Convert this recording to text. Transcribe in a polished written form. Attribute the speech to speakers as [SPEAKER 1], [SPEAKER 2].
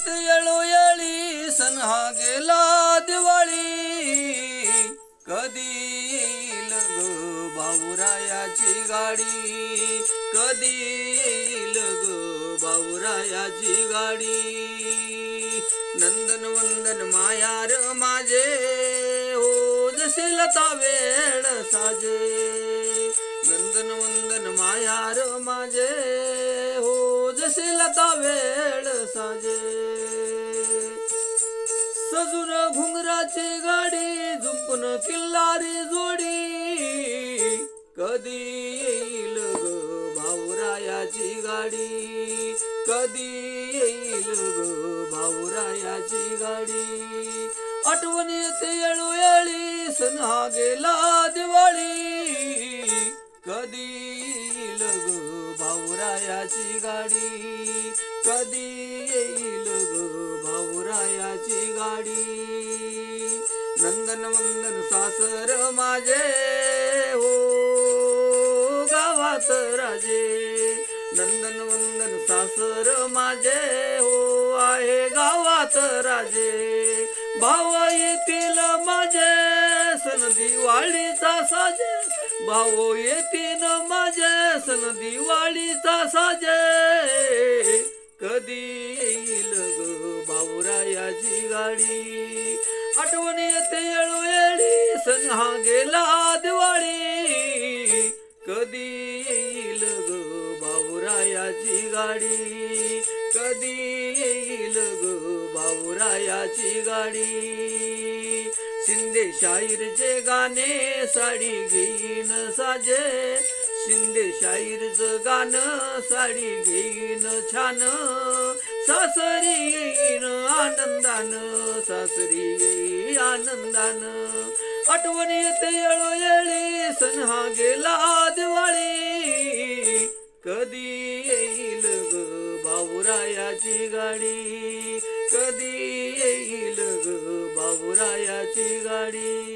[SPEAKER 1] येते येळोवेळी सण हा गेला दिवाळी कधी येईल ग भाऊरायाची गाडी कधी येईल ग भाऊरायाची गाडी नंदन वंदन मायार माझे हो जसे लता वेळ साजे नंदन वंदन मायार माझे हो जसे लता वेळ साजे सजून घुंगराची गाडी झुंपून किल्लारी जोडी कधी येईल ग भाऊरायाची गाडी कधी येईल ग भाऊरायाची गाडी आठवण येते येळोवेळी सण हा गेला दिवाळी कधी येईल ग भाऊरायाची गाडी कधी येईल ग भाऊरायाची गाडी नंदन वंदन सासर माझे हो गावात राजे नंदन वंदन सासर माझे हो आहे गावात राजे भाव येतील माझे सण दिवाळीचा साजे भाऊ येतील माझे सण दिवाळीचा साजे कधी येईल ग भाऊरायाची गाडी आठवण येते येळोवेळी सण हा गेला दिवाळी कधी येईल ग भाऊरायाची गाडी कधी येईल ग भाऊरायाची गाडी शिंदे शाहीरचे गाणे साडी घेईन साजे शिंदे शाहीरचं गाणं साडी घेईन छान सासरी येईन आनंदानं सासरी येई आनंदानं आठवण येते येळोवेळी सण हा गेला दिवाळी कधी येईल ग भाऊरायाची गाडी कधी येईल ग भाऊरायाची गाडी